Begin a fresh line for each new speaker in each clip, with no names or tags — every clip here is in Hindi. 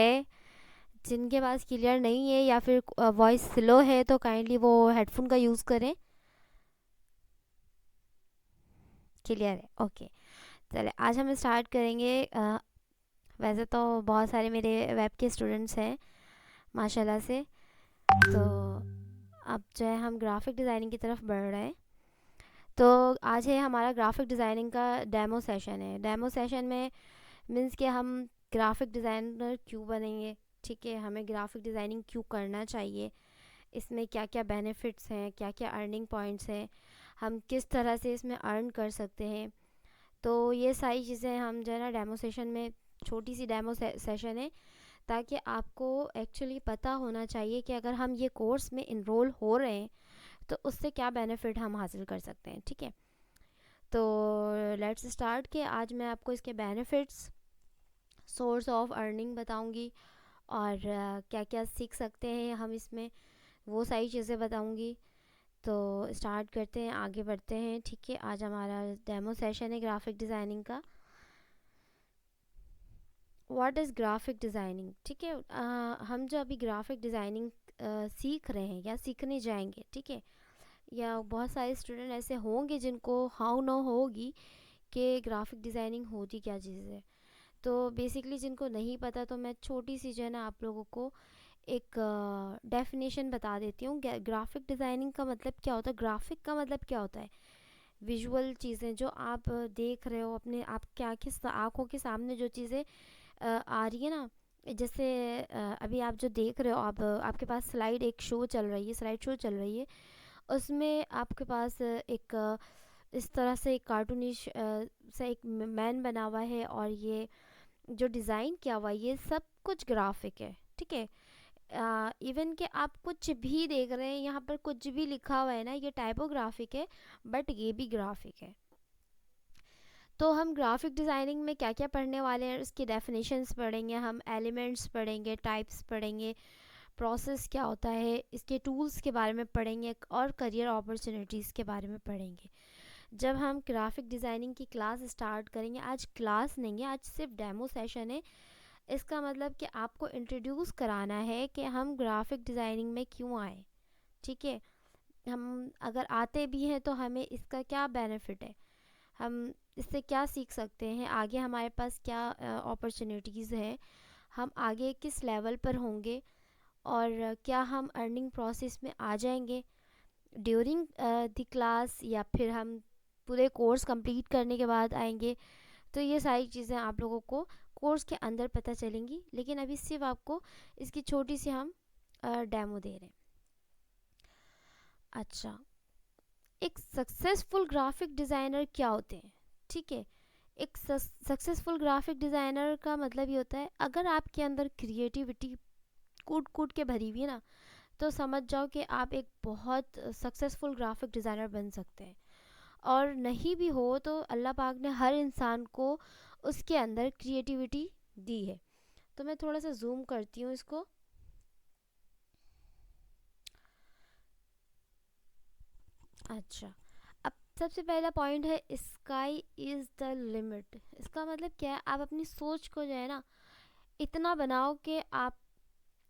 है। जिनके पास क्लियर नहीं है या फिर वॉइस स्लो है तो काइंडली वो हेडफोन का यूज़ करें। क्लियर है, ओके। चले आज हम स्टार्ट करेंगे। वैसे तो बहुत सारे मेरे वेब के स्टूडेंट्स हैं माशाल्लाह से। तो अब जो है हम ग्राफिक डिज़ाइनिंग की तरफ बढ़ रहे हैं। तो आज है हमारा ग्राफिक डिज़ाइनिंग का डेमो सेशन है। डेमो सेशन में मीन्स कि हम ग्राफिक डिज़ाइनर क्यों बनेंगे, ठीक है, हमें ग्राफिक डिज़ाइनिंग क्यों करना चाहिए, इसमें क्या क्या बेनिफिट्स हैं, क्या क्या अर्निंग पॉइंट्स हैं, हम किस तरह से इसमें अर्न कर सकते हैं। तो ये सारी चीज़ें हम जो है ना डेमो सेशन में, छोटी सी डेमो सेशन है ताकि आपको एक्चुअली पता होना चाहिए कि अगर हम ये कोर्स में इनरोल हो रहे हैं तो उससे क्या बेनिफिट हम हासिल कर सकते हैं, ठीक है। तो लेट्स स्टार्ट कि आज मैं आपको इसके बेनिफिट्स, सोर्स ऑफ अर्निंग बताऊंगी और क्या क्या सीख सकते हैं हम इसमें, वो सारी चीज़ें बताऊंगी। तो स्टार्ट करते हैं, आगे बढ़ते हैं, ठीक है। आज हमारा डेमो सेशन है ग्राफिक डिज़ाइनिंग का। व्हाट इज़ ग्राफिक डिज़ाइनिंग, ठीक है। हम जो अभी ग्राफिक डिज़ाइनिंग सीख रहे हैं या सीखने जाएंगे, ठीक है, या बहुत सारे स्टूडेंट ऐसे होंगे जिनको हाउ नो होगी कि ग्राफिक डिज़ाइनिंग होती क्या चीज़ है। तो बेसिकली जिनको नहीं पता तो मैं छोटी सी जो है ना आप लोगों को एक डेफिनेशन बता देती हूँ। ग्राफिक डिज़ाइनिंग का मतलब क्या होता है, ग्राफिक का मतलब क्या होता है, विजुअल चीज़ें जो आप देख रहे हो अपने आपके आँखों के सामने, जो चीज़ें आ रही है ना। जैसे अभी आप जो देख रहे हो, आप आपके पास स्लाइड एक शो चल रही है, स्लाइड शो चल रही है, उसमें आपके पास एक इस तरह से एक कार्टूनिश से एक मैन बना हुआ है और ये जो डिज़ाइन किया हुआ है ये सब कुछ ग्राफिक है, ठीक है। इवन कि आप कुछ भी देख रहे हैं, यहाँ पर कुछ भी लिखा हुआ है ना, ये टाइपोग्राफिक है बट ये भी ग्राफिक है। तो हम ग्राफिक डिज़ाइनिंग में क्या क्या पढ़ने वाले हैं, उसकी डेफिनेशंस पढ़ेंगे, हम एलिमेंट्स पढ़ेंगे, टाइप्स पढ़ेंगे, प्रोसेस क्या होता है, इसके टूल्स के बारे में पढ़ेंगे और करियर अपॉर्चुनिटीज़ के बारे में पढ़ेंगे। जब हम ग्राफिक डिज़ाइनिंग की क्लास स्टार्ट करेंगे, आज क्लास नहीं है, आज सिर्फ डेमो सेशन है। इसका मतलब कि आपको इंट्रोड्यूस कराना है कि हम ग्राफिक डिज़ाइनिंग में क्यों आए, ठीक है। हम अगर आते भी हैं तो हमें इसका क्या बेनिफिट है, हम इससे क्या सीख सकते हैं, आगे हमारे पास क्या अपॉर्चुनिटीज़ है, हम आगे किस लेवल पर होंगे और क्या हम अर्निंग प्रोसेस में आ जाएंगे ड्यूरिंग द क्लास या फिर हम पूरे कोर्स कंप्लीट करने के बाद आएंगे। तो ये सारी चीज़ें आप लोगों को कोर्स के अंदर पता चलेंगी, लेकिन अभी सिर्फ आपको इसकी छोटी सी हम डेमो दे रहे हैं। अच्छा, एक सक्सेसफुल ग्राफिक डिज़ाइनर क्या होते हैं, ठीक है। एक सक्सेसफुल ग्राफिक डिज़ाइनर का मतलब ये होता है, अगर आपके अंदर क्रिएटिविटी कूट कूट के भरी हुई है ना, तो समझ जाओ कि आप एक बहुत सक्सेसफुल ग्राफिक डिज़ाइनर बन सकते हैं। और नहीं भी हो तो अल्लाह पाक ने हर इंसान को उसके अंदर क्रिएटिविटी दी है। तो मैं थोड़ा सा जूम करती हूँ इसको। अच्छा, अब सबसे पहला पॉइंट है स्काई इज़ द लिमिट। इसका मतलब क्या है, आप अपनी सोच को जो है ना इतना बनाओ कि आप,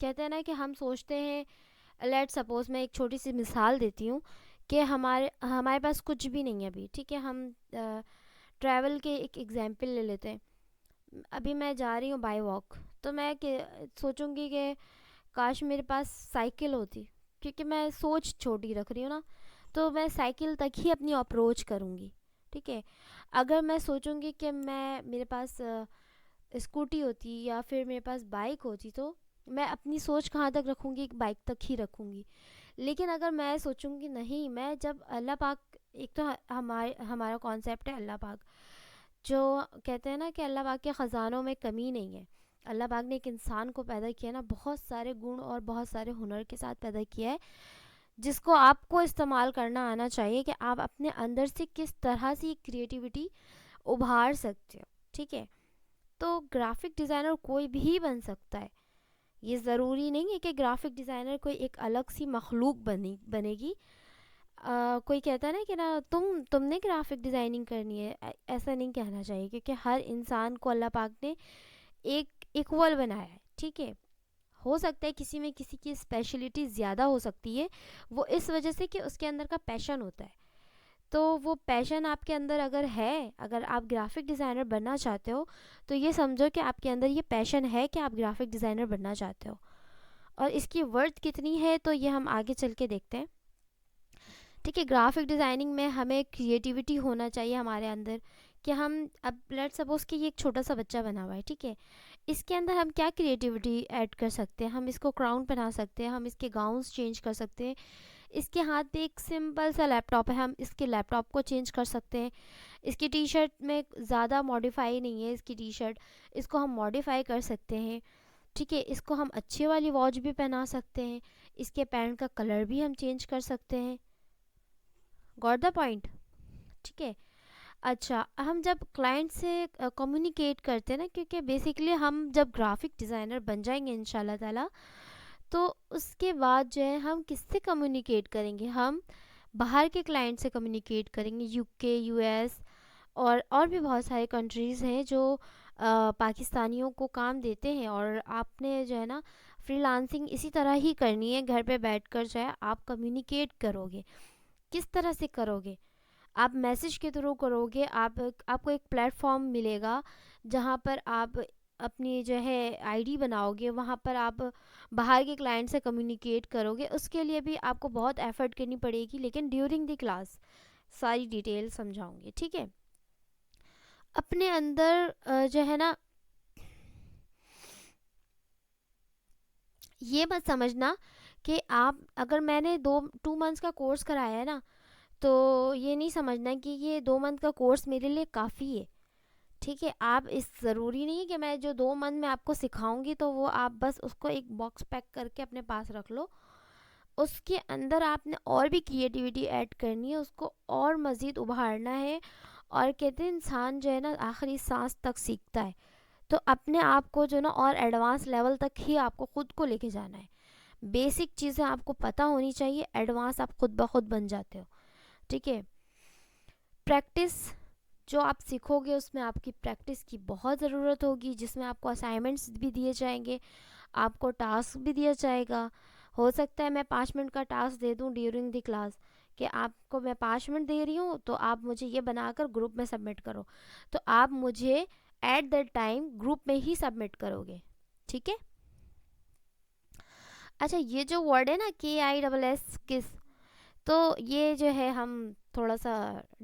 कहते हैं ना कि हम सोचते हैं, लेट सपोज मैं एक छोटी सी मिसाल देती हूँ कि हमारे हमारे पास कुछ भी नहीं है अभी, ठीक है। हम ट्रैवल के एक एग्जांपल ले लेते हैं। अभी मैं जा रही हूँ बाय वॉक, तो मैं सोचूंगी कि काश मेरे पास साइकिल होती, क्योंकि मैं सोच छोटी रख रही हूँ ना, तो मैं साइकिल तक ही अपनी अप्रोच करूँगी, ठीक है। अगर मैं सोचूंगी कि मैं मेरे पास स्कूटी होती या फिर मेरे पास बाइक होती, तो मैं अपनी सोच कहाँ तक रखूँगी, बाइक तक ही रखूँगी। लेकिन अगर मैं सोचूंगी नहीं, मैं जब अल्लाह पाक, एक तो हमारे हमारा कॉन्सेप्ट है अल्लाह पाक, जो कहते हैं ना कि अल्लाह पाक के ख़जानों में कमी नहीं है। अल्लाह पाक ने एक इंसान को पैदा किया ना, बहुत सारे गुण और बहुत सारे हुनर के साथ पैदा किया है, जिसको आपको इस्तेमाल करना आना चाहिए कि आप अपने अंदर से किस तरह से क्रिएटिविटी उभार सकते हो, ठीक है। तो ग्राफिक डिज़ाइनर कोई भी बन सकता है। ये ज़रूरी नहीं है कि ग्राफिक डिज़ाइनर कोई एक अलग सी मखलूक बनेगी। कोई कहता है ना कि ना तुमने ग्राफिक डिज़ाइनिंग करनी है, ऐसा नहीं कहना चाहिए, क्योंकि हर इंसान को अल्लाह पाक ने एक इक्वल बनाया है, ठीक है। हो सकता है किसी में किसी की स्पेशलिटी ज़्यादा हो सकती है, वो इस वजह से कि उसके अंदर का पैशन होता है। तो वो पैशन आपके अंदर अगर है, अगर आप ग्राफिक डिज़ाइनर बनना चाहते हो, तो ये समझो कि आपके अंदर ये पैशन है कि आप ग्राफिक डिज़ाइनर बनना चाहते हो। और इसकी वर्थ कितनी है तो ये हम आगे चल के देखते हैं। ठीक है, ग्राफिक डिज़ाइनिंग में हमें क्रिएटिविटी होना चाहिए हमारे अंदर, कि हम अब लेट्स सपोज कि ये एक छोटा सा बच्चा बना हुआ है, ठीक है, इसके अंदर हम क्या क्रिएटिविटी ऐड कर सकते हैं, हम इसको क्राउन पहना सकते हैं, हम इसके गाउन्स चेंज कर सकते हैं, इसके हाथ पे एक सिंपल सा लैपटॉप है, हम इसके लैपटॉप को चेंज कर सकते हैं, इसकी टी शर्ट में ज़्यादा मॉडिफाई नहीं है इसकी टी शर्ट, इसको हम मॉडिफाई कर सकते हैं, ठीक है, इसको हम अच्छी वाली वॉच भी पहना सकते हैं, इसके पैंट का कलर भी हम चेंज कर सकते हैं। Got the point? ठीक है। अच्छा, हम जब क्लाइंट से कम्युनिकेट करते हैं ना, क्योंकि बेसिकली हम जब ग्राफिक डिज़ाइनर बन जाएंगे इंशाल्लाह ताला, तो उसके बाद जो है हम किससे कम्युनिकेट करेंगे, हम बाहर के क्लाइंट से कम्युनिकेट करेंगे, यूके, यूएस और भी बहुत सारे कंट्रीज़ हैं जो पाकिस्तानियों को काम देते हैं। और आपने जो है ना फ्रीलांसिंग इसी तरह ही करनी है, घर पे बैठकर जो है आप कम्युनिकेट करोगे। किस तरह से करोगे? आप मैसेज के थ्रू करोगे, आपको एक प्लेटफॉर्म मिलेगा जहाँ पर आप अपनी जो है आईडी बनाओगे, वहाँ पर आप बाहर के क्लाइंट से कम्युनिकेट करोगे। उसके लिए भी आपको बहुत एफर्ट करनी पड़ेगी, लेकिन ड्यूरिंग द क्लास सारी डिटेल समझाऊंगी, ठीक है। अपने अंदर जो है ना, ये मत समझना कि आप, अगर मैंने 2 मंथ्स का कोर्स कराया है ना, तो ये नहीं समझना कि ये 2 मंथ का कोर्स मेरे लिए काफ़ी है। ठीक है, आप इस ज़रूरी नहीं है कि मैं जो 2 मंथ में आपको सिखाऊंगी तो वो आप बस उसको एक बॉक्स पैक करके अपने पास रख लो। उसके अंदर आपने और भी क्रिएटिविटी ऐड करनी है, उसको और मज़ीद उभारना है। और कहते हैं इंसान जो है ना आखिरी सांस तक सीखता है, तो अपने आप को जो ना और एडवांस लेवल तक ही आपको खुद को लेके जाना है। बेसिक चीज़ें आपको पता होनी चाहिए, एडवांस आप खुद ब खुद बन जाते हो। ठीक है। प्रैक्टिस, जो आप सीखोगे उसमें आपकी प्रैक्टिस की बहुत ज़रूरत होगी, जिसमें आपको असाइनमेंट्स भी दिए जाएंगे, आपको टास्क भी दिया जाएगा। हो सकता है मैं 5 मिनट का टास्क दे दूं ड्यूरिंग द क्लास, कि आपको मैं 5 मिनट दे रही हूँ तो आप मुझे ये बनाकर ग्रुप में सबमिट करो, तो आप मुझे एट दैट टाइम ग्रुप में ही सबमिट करोगे। ठीक है। अच्छा, ये जो वर्ड है ना KISS किस, तो ये जो है हम थोड़ा सा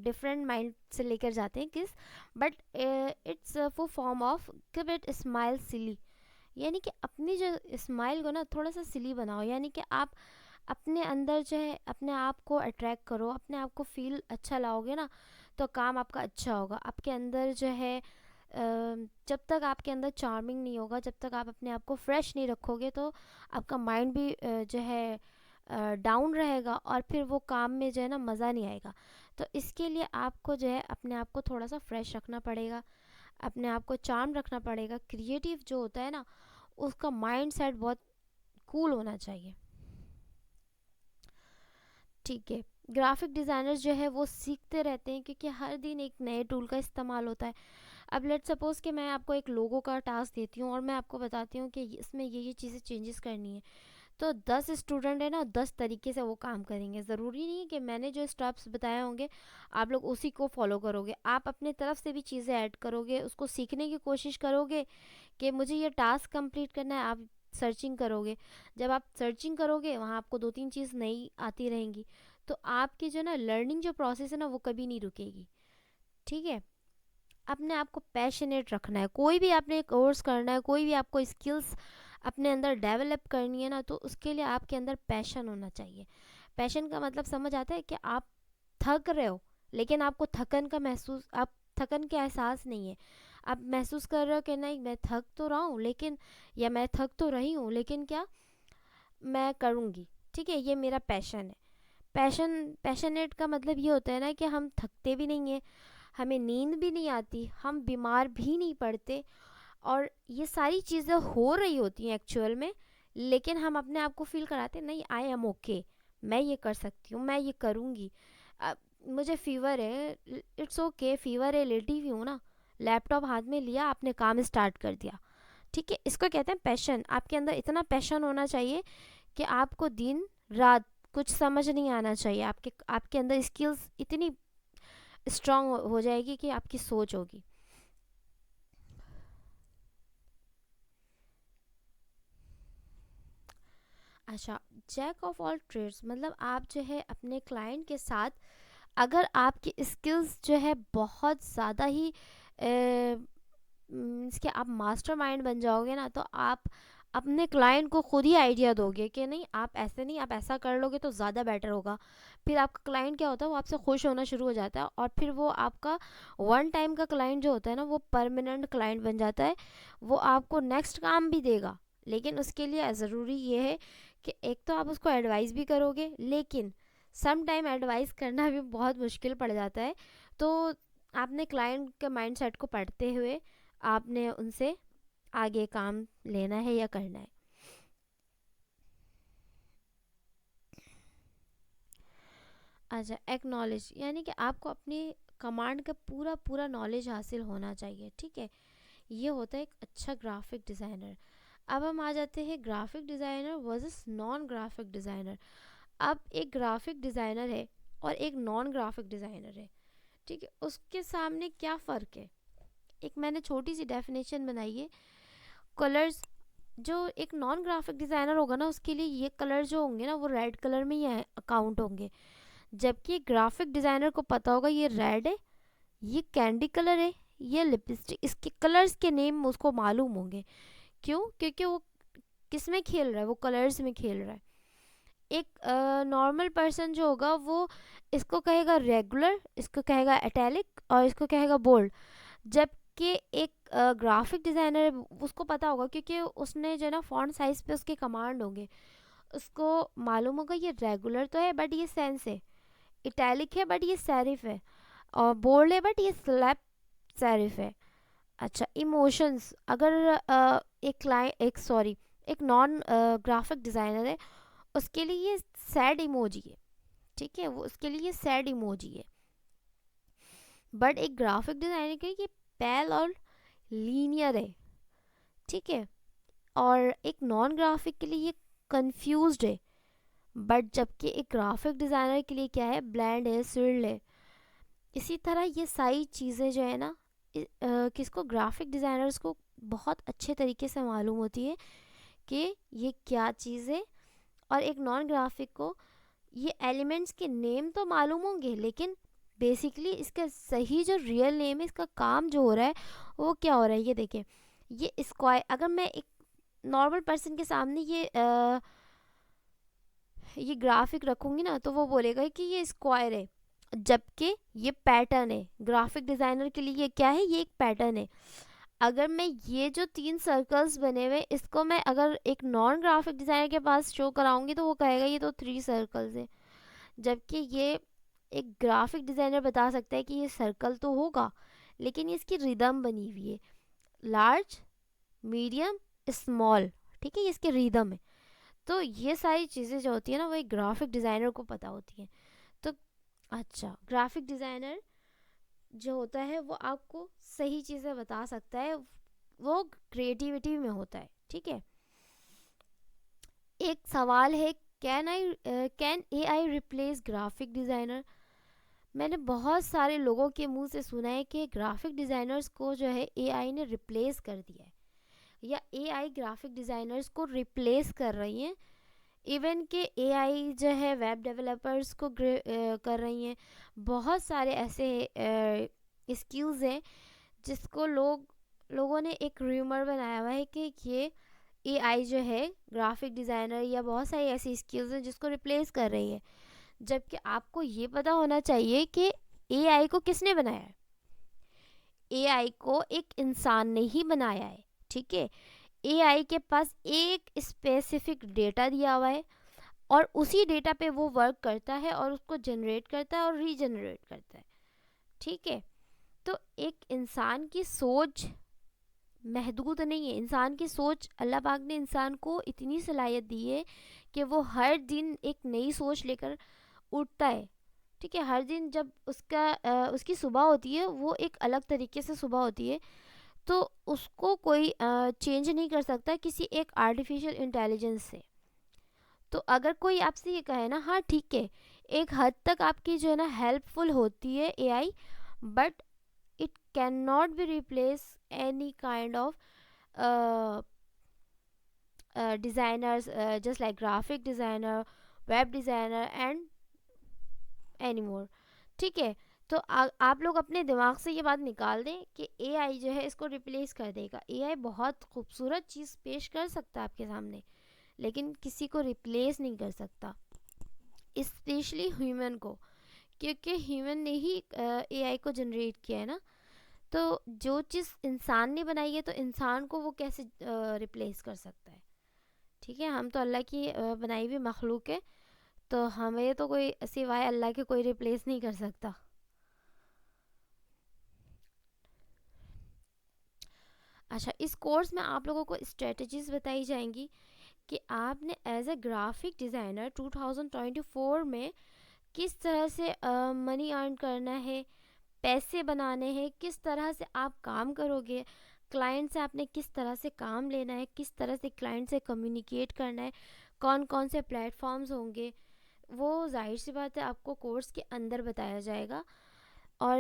डिफरेंट माइंड से लेकर जाते हैं kiss, but it's full form of give it smile silly, यानी कि अपनी जो स्माइल को ना थोड़ा सा सिली बनाओ, यानी कि आप अपने अंदर जो है अपने आप को अट्रैक्ट करो, अपने आप को फील अच्छा लाओगे ना, तो काम आपका अच्छा होगा। आपके अंदर जो है जब तक आपके अंदर चार्मिंग नहीं होगा, जब तक आप अपने आप को फ्रेश नहीं रखोगे, तो आपका माइंड भी जो है डाउन रहेगा, और फिर वो काम में जो है ना मज़ा नहीं आएगा। तो इसके लिए आपको जो है अपने आप को थोड़ा सा फ्रेश रखना पड़ेगा, अपने आप को चार्म रखना पड़ेगा। क्रिएटिव जो होता है ना, उसका माइंड सेट बहुत कूल होना चाहिए। ठीक है। ग्राफिक डिज़ाइनर्स जो है वो सीखते रहते हैं, क्योंकि हर दिन एक नए टूल का इस्तेमाल होता है। अब लेट सपोज़ कि मैं आपको एक लोगो का टास्क देती हूँ और मैं आपको बताती हूँ कि इसमें ये चीज़ें चेंजेस करनी है, तो 10 स्टूडेंट है ना 10 तरीके से वो काम करेंगे। ज़रूरी नहीं है कि मैंने जो स्टेप्स बताए होंगे आप लोग उसी को फॉलो करोगे, आप अपने तरफ से भी चीज़ें ऐड करोगे, उसको सीखने की कोशिश करोगे कि मुझे ये टास्क कंप्लीट करना है। आप सर्चिंग करोगे, जब आप सर्चिंग करोगे वहाँ आपको 2-3 चीज़ नई आती रहेंगी, तो आपकी जो ना लर्निंग जो प्रोसेस है ना वो कभी नहीं रुकेगी। ठीक है। अपने आप को पैशनेट रखना है, कोई भी आपने कोर्स करना है, कोई भी आपको स्किल्स अपने अंदर डेवलप करनी है ना, तो उसके लिए आपके अंदर पैशन होना चाहिए। पैशन का मतलब समझ आता है कि आप थक रहे हो, लेकिन आपको थकन का महसूस, आप थकन के एहसास नहीं है, आप महसूस कर रहे हो कि नहीं मैं थक तो रहा हूँ लेकिन, या मैं थक तो रही हूँ लेकिन क्या, मैं करूँगी। ठीक है, ये मेरा पैशन है। पैशनेट का मतलब ये होता है ना कि हम थकते भी नहीं हैं, हमें नींद भी नहीं आती, हम बीमार भी नहीं पड़ते, और ये सारी चीज़ें हो रही होती हैं एक्चुअल में, लेकिन हम अपने आप को फील कराते नहीं, आई एम ओके, मैं ये कर सकती हूँ, मैं ये करूँगी। अब मुझे फीवर है, इट्स ओके, फीवर है, लेटी हुई हूँ ना, लैपटॉप हाथ में लिया, आपने काम स्टार्ट कर दिया, ठीक है, इसको कहते हैं पैशन। आपके अंदर इतना पैशन होना चाहिए कि आपको दिन रात कुछ समझ नहीं आना चाहिए, आपके आपके अंदर स्किल्स इतनी स्ट्रांग हो जाएगी कि आपकी सोच होगी। अच्छा, जैक ऑफ ऑल ट्रेड्स मतलब आप जो है अपने क्लाइंट के साथ, अगर आपकी स्किल्स जो है बहुत ज़्यादा ही मीन्स कि आप मास्टरमाइंड बन जाओगे ना, तो आप अपने क्लाइंट को खुद ही आइडिया दोगे कि नहीं आप ऐसे नहीं, आप ऐसा कर लोगे तो ज़्यादा बेटर होगा। फिर आपका क्लाइंट क्या होता है, वो आपसे खुश होना शुरू हो जाता है, और फिर वो आपका वन टाइम का क्लाइंट जो होता है ना, वो परमानेंट क्लाइंट बन जाता है। वो आपको नेक्स्ट काम भी देगा, लेकिन उसके लिए ज़रूरी ये है कि एक तो आप उसको एडवाइस भी करोगे, लेकिन सम टाइम एडवाइस करना भी बहुत मुश्किल पड़ जाता है। तो आपने क्लाइंट के माइंडसेट को पढ़ते हुए आपने उनसे आगे काम लेना है या करना है। अच्छा, एक्नॉलेज यानी कि आपको अपनी कमांड का पूरा पूरा नॉलेज हासिल होना चाहिए, ठीक है। ये होता है एक अच्छा ग्राफिक डिज़ाइनर। अब हम आ जाते हैं graphic designer versus non graphic designer. अब एक ग्राफिक डिज़ाइनर है और एक नॉन ग्राफिक डिज़ाइनर है, ठीक है, उसके सामने क्या फ़र्क है। एक मैंने छोटी सी डेफिनेशन बनाई है। कलर्स, जो एक नॉन ग्राफिक डिज़ाइनर होगा ना, उसके लिए ये कलर जो होंगे ना, वो रेड कलर में ही अकाउंट होंगे। जबकि ग्राफिक डिज़ाइनर को पता होगा ये रेड है, ये कैंडी कलर है, ये लिपस्टिक, इसके कलर्स के नेम उसको मालूम होंगे। क्यों? क्योंकि वो किस में खेल रहा है, वो कलर्स में खेल रहा है। एक नॉर्मल पर्सन जो होगा वो इसको कहेगा रेगुलर, इसको कहेगा एटैलिक और इसको कहेगा बोल्ड। जबकि एक ग्राफिक डिज़ाइनर है, उसको पता होगा क्योंकि उसने जो है ना फॉन्ट साइज पे उसके कमांड होंगे, उसको मालूम होगा ये रेगुलर तो है बट ये सेंस है, इटैलिक है बट ये सेरिफ है, और बोल्ड है बट ये स्लैप सेरिफ है। अच्छा, इमोशंस, अगर एक क्लाइंट एक सॉरी एक नॉन ग्राफिक डिज़ाइनर है, उसके लिए ये सैड इमोजी है, ठीक है, वो उसके लिए ये सैड इमोजी है। बट एक ग्राफिक डिज़ाइनर के लिए ये पैल और लीनियर है, ठीक है। और एक नॉन ग्राफिक के लिए ये कंफ्यूज्ड है। बट जबकि एक ग्राफिक डिज़ाइनर के लिए क्या है, ब्लैंड है, स्विल्ड है। इसी तरह ये सारी चीज़ें जो है ना, किसको, ग्राफिक डिज़ाइनर्स को बहुत अच्छे तरीके से मालूम होती है कि ये क्या चीज़ है। और एक नॉन ग्राफिक को ये एलिमेंट्स के नेम तो मालूम होंगे, लेकिन बेसिकली इसका सही जो रियल नेम है, इसका काम जो हो रहा है वो क्या हो रहा है, ये देखें। ये स्क्वायर, अगर मैं एक नॉर्मल पर्सन के सामने ये ग्राफिक रखूंगी ना, तो वो बोलेगा कि ये स्क्वायर है, जबकि ये पैटर्न है। ग्राफिक डिज़ाइनर के लिए ये क्या है, ये एक पैटर्न है। अगर मैं ये जो 3 सर्कल्स बने हुए, इसको मैं अगर एक नॉन ग्राफिक डिज़ाइनर के पास शो कराऊंगी, तो वो कहेगा ये तो 3 सर्कल्स है। जबकि ये एक ग्राफिक डिज़ाइनर बता सकता है कि ये सर्कल तो होगा, लेकिन इसकी रिदम बनी हुई है, लार्ज, मीडियम, स्मॉल, ठीक है, ये इसके रिदम है। तो ये सारी चीज़ें जो होती है ना, वो एक ग्राफिक डिज़ाइनर को पता होती है। तो अच्छा, ग्राफिक डिज़ाइनर जो होता है वो आपको सही चीज़ें बता सकता है, वो क्रिएटिविटी में होता है, ठीक है। एक सवाल है, can a I replace graphic designer. मैंने बहुत सारे लोगों के मुंह से सुना है कि ग्राफिक डिज़ाइनर्स को जो है एआई ने रिप्लेस कर दिया है, या एआई ग्राफिक डिज़ाइनर्स को रिप्लेस कर रही हैं। इवन के एआई जो है वेब डेवलपर्स को कर रही हैं। बहुत सारे ऐसे स्किल्स हैं जिसको लोगों ने एक रूमर बनाया हुआ है कि ये एआई जो है ग्राफिक डिज़ाइनर या बहुत सारी ऐसी स्किल्स हैं जिसको रिप्लेस कर रही है। जबकि आपको ये पता होना चाहिए कि एआई को किसने बनाया है। एआई को एक इंसान ने ही बनाया है, ठीक है। एआई के पास एक स्पेसिफिक डेटा दिया हुआ है, और उसी डेटा पे वो वर्क करता है और उसको जनरेट करता है और रीजनरेट करता है, ठीक है। तो एक इंसान की सोच महदूद नहीं है। इंसान की सोच, अल्लाह पाक ने इंसान को इतनी सलाहियत दी है कि वो हर दिन एक नई सोच लेकर उठता है, ठीक है। हर दिन जब उसकी सुबह होती है, वो एक अलग तरीके से सुबह होती है। तो उसको कोई चेंज नहीं कर सकता किसी एक आर्टिफिशियल इंटेलिजेंस से। तो अगर कोई आपसे ये कहे ना, हाँ ठीक है, एक हद तक आपकी जो है ना हेल्पफुल होती है AI, but it can not be replace any kind of designers, just like graphic designer, web designer and any more. ठीक है, तो आप लोग अपने दिमाग से ये बात निकाल दें कि एआई जो है इसको रिप्लेस कर देगा। एआई बहुत खूबसूरत चीज़ पेश कर सकता है आपके सामने, लेकिन किसी को रिप्लेस नहीं कर सकता, स्पेशली ह्यूमन को, क्योंकि ह्यूमन ने ही एआई को जनरेट किया है ना। तो जो चीज़ इंसान ने बनाई है तो इंसान को वो कैसे रिप्लेस कर सकता है। ठीक है, हम तो अल्लाह की बनाई हुई मखलूक है, तो हमें तो कोई सिवाय अल्लाह के कोई रिप्लेस नहीं कर सकता। अच्छा, इस कोर्स में आप लोगों को स्ट्रेटजीज बताई जाएंगी कि आपने एज ए ग्राफिक डिज़ाइनर 2024 में किस तरह से मनी अर्न करना है, पैसे बनाने हैं, किस तरह से आप काम करोगे, क्लाइंट से आपने किस तरह से काम लेना है, किस तरह से क्लाइंट से कम्युनिकेट करना है, कौन कौन से प्लेटफॉर्म्स होंगे, वो जाहिर सी बात है आपको कोर्स के अंदर बताया जाएगा। और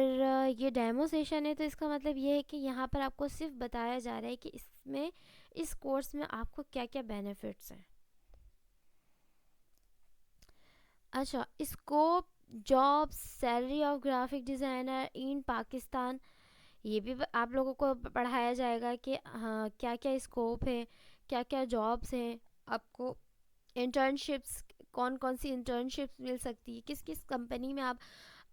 ये डेमो सेशन है, तो इसका मतलब ये है कि यहाँ पर आपको सिर्फ बताया जा रहा है कि इसमें, इस कोर्स में आपको क्या क्या बेनिफिट्स हैं। अच्छा, scope, job, salary of graphic designer in Pakistan, ये भी आप लोगों को पढ़ाया जाएगा कि हाँ क्या क्या स्कोप है, क्या क्या जॉब्स हैं, आपको इंटर्नशिप्स, कौन कौन सी इंटर्नशिप्स मिल सकती है, किस किस कंपनी में आप,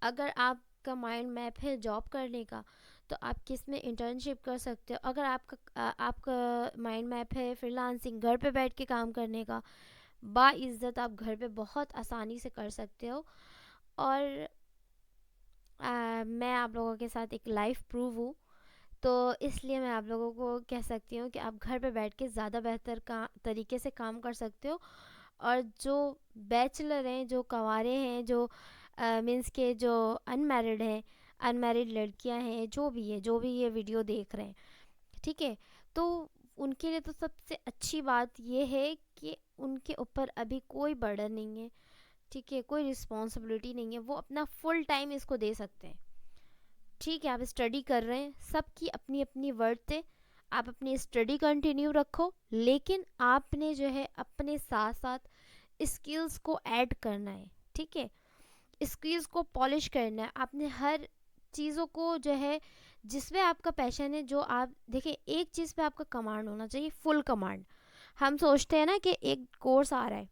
अगर आपका माइंड मैप है जॉब करने का, तो आप किस में इंटर्नशिप कर सकते हो। अगर आपका माइंड मैप है फ्रीलांसिंग, घर पे बैठ के काम करने का, बाइज़्ज़त आप घर पे बहुत आसानी से कर सकते हो। और मैं आप लोगों के साथ एक लाइफ प्रूव हूँ, तो इसलिए मैं आप लोगों को कह सकती हूँ कि आप घर पे बैठ के ज़्यादा बेहतर तरीके से काम कर सकते हो। और जो बैचलर हैं, जो कंवारे हैं, जो मीन्स के जो अनमैरिड हैं, अनमैरिड लड़कियां हैं, जो भी ये वीडियो देख रहे हैं, ठीक है, तो उनके लिए तो सबसे अच्छी बात ये है कि उनके ऊपर अभी कोई बर्डन नहीं है, ठीक है, कोई रिस्पॉन्सिबिलिटी नहीं है, वो अपना फुल टाइम इसको दे सकते हैं। ठीक है, आप स्टडी कर रहे हैं, सबकी अपनी अपनी वर्थ है, आप अपनी स्टडी कंटिन्यू रखो, लेकिन आपने जो है अपने साथ साथ स्किल्स को ऐड करना है। ठीक है, स्किल्स को पॉलिश करना है आपने, हर चीज़ों को जो है जिसमें आपका पैशन है, जो आप देखिए, एक चीज़ पे आपका कमांड होना चाहिए, फुल कमांड। हम सोचते हैं ना कि एक कोर्स आ रहा है,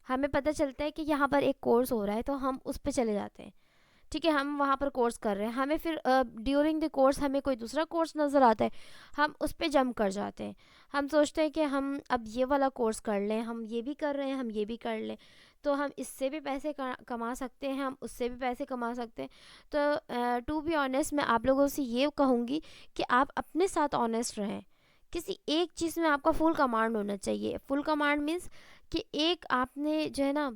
हमें पता चलता है कि यहाँ पर एक कोर्स हो रहा है, तो हम उस पर चले जाते हैं। ठीक है, हम वहाँ पर कोर्स कर रहे हैं, हमें फिर ड्यूरिंग द कोर्स हमें कोई दूसरा कोर्स नज़र आता है, हम उस पर जंप कर जाते हैं। हम सोचते हैं कि हम अब ये वाला कोर्स कर लें, हम ये भी कर रहे हैं, हम ये भी कर लें, तो हम इससे भी पैसे कमा सकते हैं, हम उससे भी पैसे कमा सकते हैं। तो टू बी ऑनेस्ट, मैं आप लोगों से ये कहूँगी कि आप अपने साथ ऑनेस्ट रहें। किसी एक चीज़ में आपका फुल कमांड होना चाहिए। फुल कमांड मीन्स कि एक आपने जो है ना,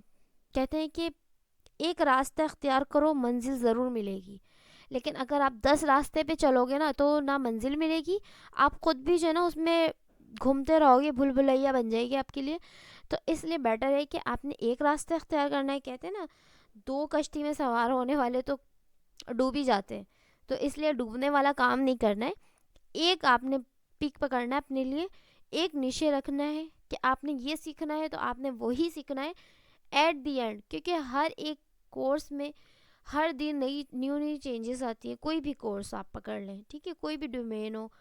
कहते हैं कि एक रास्ता इख्तियार करो, मंजिल ज़रूर मिलेगी। लेकिन अगर आप 10 रास्ते पे चलोगे ना, तो ना मंजिल मिलेगी, आप खुद भी जो है ना उसमें घूमते रहोगे, भूल भुलैया बन जाएगी आपके लिए। तो इसलिए बेटर है कि आपने एक रास्ता इख्तियार करना है। कहते हैं ना, दो कश्ती में सवार होने वाले तो डूब ही जाते हैं, तो इसलिए डूबने वाला काम नहीं करना है। एक आपने पिक पकड़ना है अपने लिए, एक निशे रखना है कि आपने ये सीखना है, तो आपने वही सीखना है एट दी एंड। क्योंकि हर एक कोर्स में हर दिन नई नई चेंजेस आती है। कोई भी कोर्स आप पकड़ लें, ठीक है, कोई भी डोमेन हो,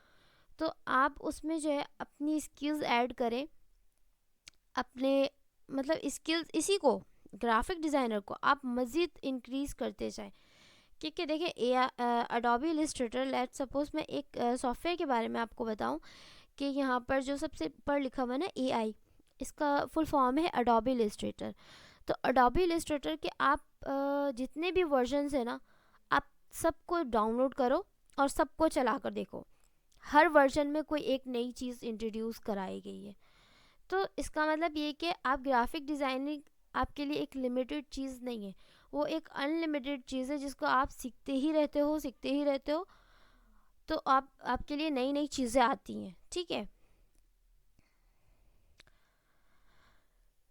तो आप उसमें जो है अपनी स्किल्स ऐड करें, अपने मतलब स्किल्स, इसी को, ग्राफिक डिज़ाइनर को आप मज़ीद इंक्रीज़ करते जाएं। क्योंकि देखिए, अडोबी इलस्ट्रेटर, लेट सपोज मैं एक सॉफ्टवेयर के बारे में आपको बताऊं कि यहाँ पर जो सबसे ऊपर लिखा हुआ है ना एआई, इसका फुल फॉर्म है अडोबी इलस्ट्रेटर। तो अडोबी इलस्ट्रेटर के आप जितने भी वर्जन्स हैं ना, आप सबको डाउनलोड करो और सबको चला कर देखो। हर वर्जन में कोई एक नई चीज़ इंट्रोड्यूस कराई गई है। तो इसका मतलब ये कि आप ग्राफिक डिज़ाइनिंग आपके लिए एक लिमिटेड चीज़ नहीं है, वो एक अनलिमिटेड चीज़ है जिसको आप सीखते ही रहते हो, सीखते ही रहते हो। तो आप आपके लिए नई नई चीज़ें आती हैं, ठीक है।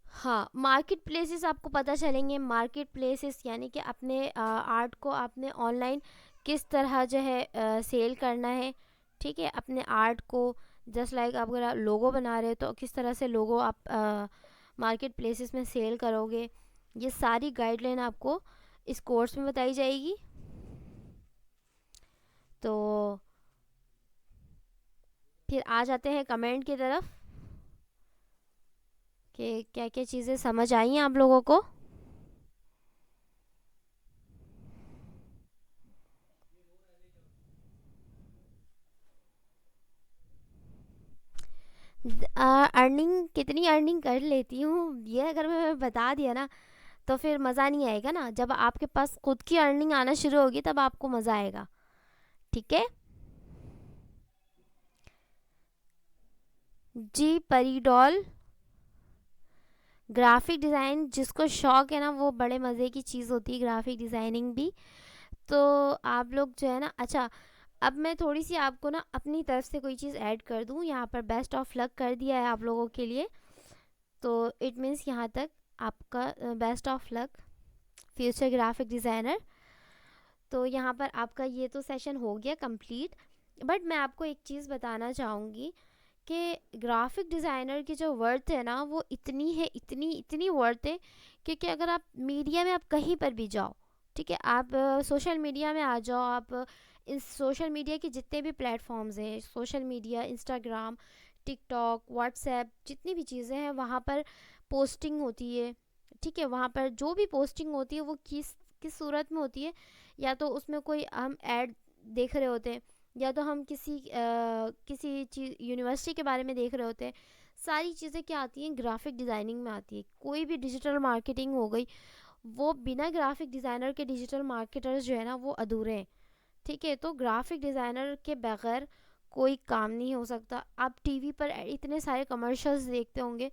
हाँ, मार्केट प्लेसेस आपको पता चलेंगे। मार्केट प्लेसेस यानी कि अपने आर्ट को आपने ऑनलाइन किस तरह जो है सेल करना है, ठीक है। अपने आर्ट को जस्ट लाइक आप अगर लोगो बना रहे हो तो किस तरह से लोगो आप मार्केट प्लेसेस में सेल करोगे, ये सारी गाइडलाइन आपको इस कोर्स में बताई जाएगी। तो फिर आ जाते हैं कमेंट की तरफ कि क्या क्या चीज़ें समझ आई हैं आप लोगों को। अर्निंग कितनी अर्निंग कर लेती हूँ ये अगर मैं बता दिया ना तो फिर मज़ा नहीं आएगा ना। जब आपके पास खुद की अर्निंग आना शुरू होगी तब आपको मज़ा आएगा, ठीक है। जी परिडॉल, ग्राफिक डिज़ाइन जिसको शौक है ना वो बड़े मज़े की चीज़ होती है ग्राफिक डिज़ाइनिंग भी। तो आप लोग जो है ना, अच्छा अब मैं थोड़ी सी आपको ना अपनी तरफ से कोई चीज़ ऐड कर दूँ। यहाँ पर बेस्ट ऑफ लक कर दिया है आप लोगों के लिए, तो इट मीन्स यहाँ तक आपका best of luck future graphic designer. तो यहाँ पर आपका ये तो सेशन हो गया कंप्लीट। बट मैं आपको एक चीज़ बताना चाहूँगी कि ग्राफिक डिज़ाइनर की जो वर्थ है ना वो इतनी है, इतनी इतनी वर्थ है, क्योंकि अगर आप मीडिया में आप कहीं पर भी जाओ, ठीक है, आप सोशल मीडिया में आ जाओ, आप इस सोशल मीडिया के जितने भी प्लेटफॉर्म्स हैं, social media, Instagram, TikTok, WhatsApp, जितनी भी चीज़ें हैं वहाँ पर पोस्टिंग होती है, ठीक है। वहाँ पर जो भी पोस्टिंग होती है वो किस सूरत में होती है, या तो उसमें कोई हम ऐड देख रहे होते हैं, या तो हम किसी चीज़ यूनिवर्सिटी के बारे में देख रहे होते हैं। सारी चीज़ें क्या आती हैं, ग्राफिक डिज़ाइनिंग में आती है। कोई भी डिजिटल मार्केटिंग हो गई, वो बिना ग्राफिक डिज़ाइनर के डिजिटल मार्केटर्स जो है ना वो अधूरे हैं, ठीक है। तो ग्राफिक डिज़ाइनर के बगैर कोई काम नहीं हो सकता। आप टीवी पर इतने सारे कमर्शियल्स देखते होंगे,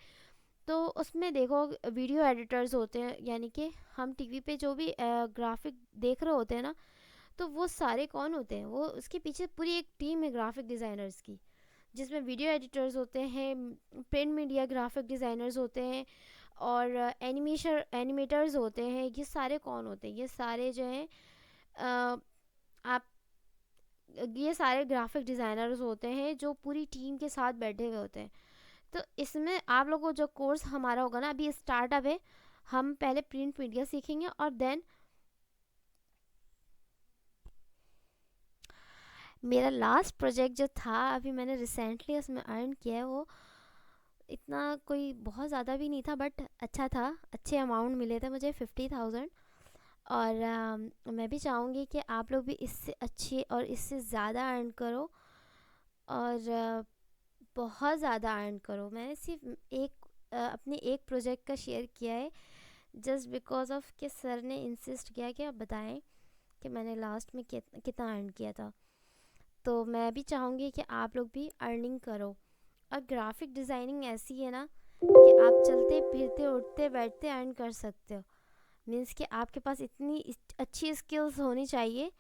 तो उसमें देखो वीडियो एडिटर्स होते हैं, यानी कि हम टीवी पे जो भी ग्राफिक देख रहे होते हैं ना, तो वो सारे कौन होते हैं, वो उसके पीछे पूरी एक टीम है ग्राफिक डिज़ाइनर्स की, जिसमें वीडियो एडिटर्स होते हैं, प्रिंट मीडिया ग्राफिक डिज़ाइनर्स होते हैं, और एनिमेटर्स होते हैं। ये सारे कौन होते हैं, ये सारे जो हैं आप ये सारे ग्राफिक डिज़ाइनर्स होते हैं जो पूरी टीम के साथ बैठे हुए होते हैं। तो इसमें आप लोगों को जो कोर्स हमारा होगा ना, अभी स्टार्टअप है, हम पहले प्रिंट मीडिया सीखेंगे और देन मेरा लास्ट प्रोजेक्ट जो था अभी मैंने रिसेंटली उसमें अर्न किया है, वो इतना कोई बहुत ज़्यादा भी नहीं था, बट अच्छा था, अच्छे अमाउंट मिले थे मुझे 50,000। और मैं भी चाहूँगी कि आप लोग भी इससे अच्छे और इससे ज़्यादा अर्न करो, और बहुत ज़्यादा अर्न करो। मैंने सिर्फ अपने एक प्रोजेक्ट का शेयर किया है, जस्ट बिकॉज ऑफ कि सर ने इंसिस्ट किया कि आप बताएं कि मैंने लास्ट में कितना अर्न किया था। तो मैं भी चाहूँगी कि आप लोग भी अर्निंग करो। और ग्राफिक डिज़ाइनिंग ऐसी है ना कि आप चलते फिरते उठते बैठते अर्न कर सकते हो। मीन्स कि आपके पास इतनी अच्छी स्किल्स होनी चाहिए,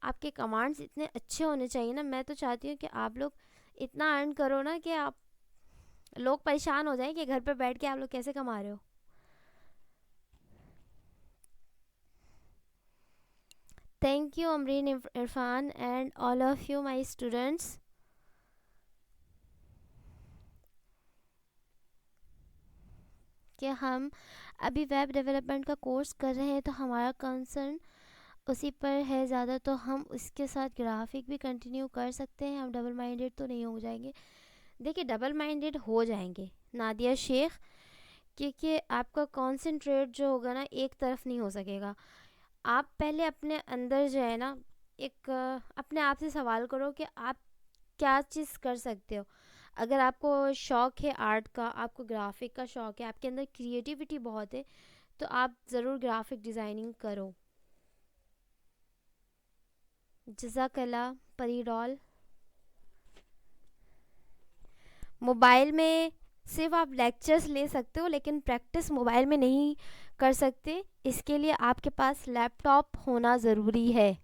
आपके कमांड्स इतने अच्छे होने चाहिए ना। मैं तो चाहती हूँ कि आप लोग इतना अर्न करो ना कि आप लोग परेशान हो जाएं कि घर पर बैठ के आप लोग कैसे कमा रहे हो। Thank you Amreen, Irfan and all of you my students. कि हम अभी वेब डेवलपमेंट का कोर्स कर रहे हैं, तो हमारा कंसर्न उसी पर है ज़्यादा, तो हम उसके साथ ग्राफिक भी कंटिन्यू कर सकते हैं। हम डबल माइंडेड तो नहीं हो जाएंगे। देखिए डबल माइंडेड हो जाएंगे नादिया शेख, क्योंकि आपका कॉन्सेंट्रेट जो होगा ना एक तरफ नहीं हो सकेगा। आप पहले अपने अंदर जो है ना एक अपने आप से सवाल करो कि आप क्या चीज़ कर सकते हो। अगर आपको शौक़ है आर्ट का, आपको ग्राफिक का शौक़ है, आपके अंदर क्रिएटिविटी बहुत है, तो आप ज़रूर ग्राफिक डिज़ाइनिंग करो। जज़ाकल्ला परिडॉल। मोबाइल में सिर्फ आप लेक्चर्स ले सकते हो, लेकिन प्रैक्टिस मोबाइल में नहीं कर सकते। इसके लिए आपके पास लैपटॉप होना ज़रूरी है।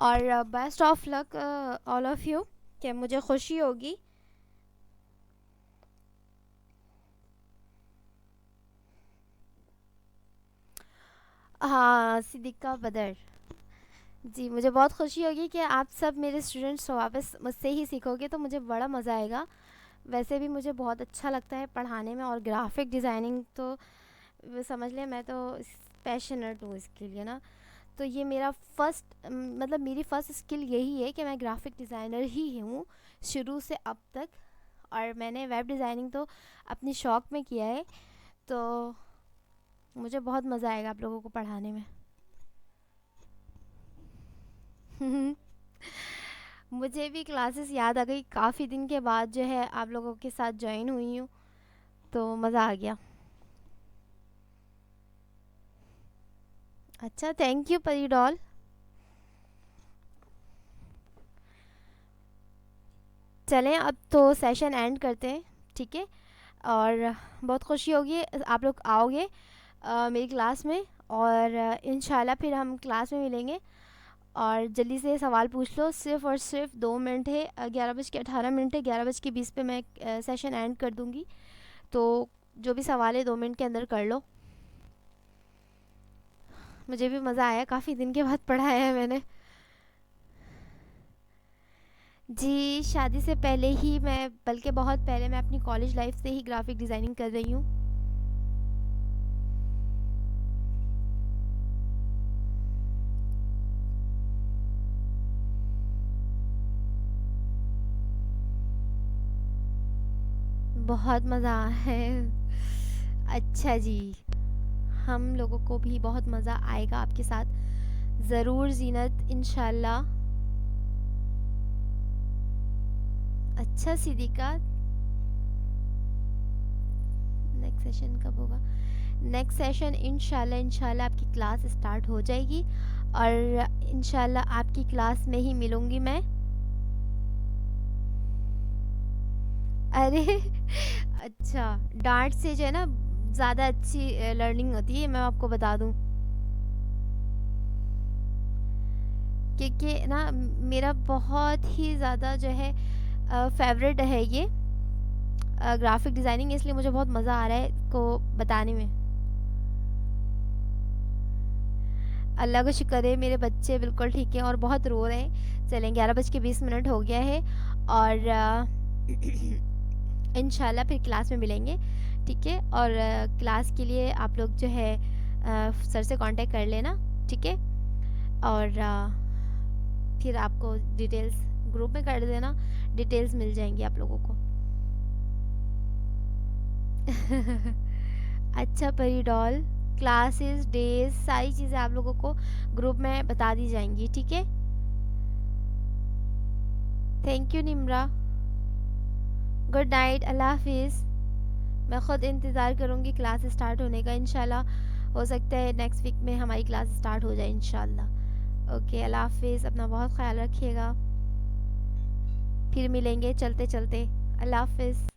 और best of luck all of you, कि मुझे खुशी होगी। हाँ, सिद्दीक़ा बदर। जी, मुझे बहुत खुशी होगी कि आप सब मेरे स्टूडेंट्स वापस मुझसे ही सीखोगे, तो मुझे बड़ा मज़ा आएगा। वैसे भी मुझे बहुत अच्छा लगता है पढ़ाने में, और ग्राफिक डिज़ाइनिंग तो वो समझ लें, मैं तो पैशनेट हूँ इसके लिए ना। तो ये मेरा फ़र्स्ट, मतलब मेरी फ़र्स्ट स्किल यही है कि मैं ग्राफिक डिज़ाइनर ही हूँ शुरू से अब तक। और मैंने वेब डिज़ाइनिंग तो अपनी शौक़ में किया है, तो मुझे बहुत मज़ा आएगा आप लोगों को पढ़ाने में। मुझे भी क्लासेस याद आ गई, काफ़ी दिन के बाद जो है आप लोगों के साथ ज्वाइन हुई हूँ, तो मज़ा आ गया। अच्छा, थैंक यू परी डॉल। चलें, अब तो सेशन एंड करते हैं, ठीक है। और बहुत खुशी होगी आप लोग आओगे मेरी क्लास में, और इंशाल्लाह फिर हम क्लास में मिलेंगे। और जल्दी से सवाल पूछ लो, सिर्फ़ और सिर्फ 2 मिनट है, 11:18 है, 11:20 पे मैं सेशन एंड कर दूँगी। तो जो भी सवाल है 2 मिनट के अंदर कर लो। मुझे भी मज़ा आया, काफ़ी दिन के बाद पढ़ाया है मैंने। जी, शादी से पहले ही मैं, बल्कि बहुत पहले, मैं अपनी कॉलेज लाइफ से ही ग्राफिक डिज़ाइनिंग कर रही हूँ। बहुत मज़ा है। अच्छा जी, हम लोगों को भी बहुत मज़ा आएगा आपके साथ, ज़रूर ज़ीनत, इंशाल्लाह। अच्छा सिद्दीक़ा, नेक्स्ट सेशन कब होगा? नेक्स्ट सेशन इंशाल्लाह इंशाल्लाह आपकी क्लास स्टार्ट हो जाएगी, और इंशाल्लाह आपकी क्लास में ही मिलूँगी मैं। अरे अच्छा, डांट से जो है ना ज़्यादा अच्छी लर्निंग होती है, मैं आपको बता दूं। क्योंकि ना मेरा बहुत ही ज़्यादा जो है फेवरेट है ये ग्राफिक डिज़ाइनिंग, इसलिए मुझे बहुत मज़ा आ रहा है इसको बताने में। अल्लाह का शुक्र है, मेरे बच्चे बिल्कुल ठीक हैं और बहुत रो रहे हैं। चलें, 11:20 हो गया है, और इंशाल्लाह फिर क्लास में मिलेंगे, ठीक है। और क्लास के लिए आप लोग जो है सर से कांटेक्ट कर लेना, ठीक है। और फिर आपको डिटेल्स ग्रुप में कर देना, डिटेल्स मिल जाएंगी आप लोगों को। अच्छा परी डॉल, क्लासेस, डेज, सारी चीज़ें आप लोगों को ग्रुप में बता दी जाएंगी, ठीक है। Thank you Nimra, good night, अल्लाह हाफिज़। मैं ख़ुद इंतज़ार करूँगी क्लास स्टार्ट होने का, इंशाल्लाह हो सकता है नेक्स्ट वीक में हमारी क्लास स्टार्ट हो जाए इंशाल्लाह। ओके, अल्लाह हाफिज़, अपना बहुत ख्याल रखिएगा, फिर मिलेंगे चलते चलते। अल्लाह हाफिज़।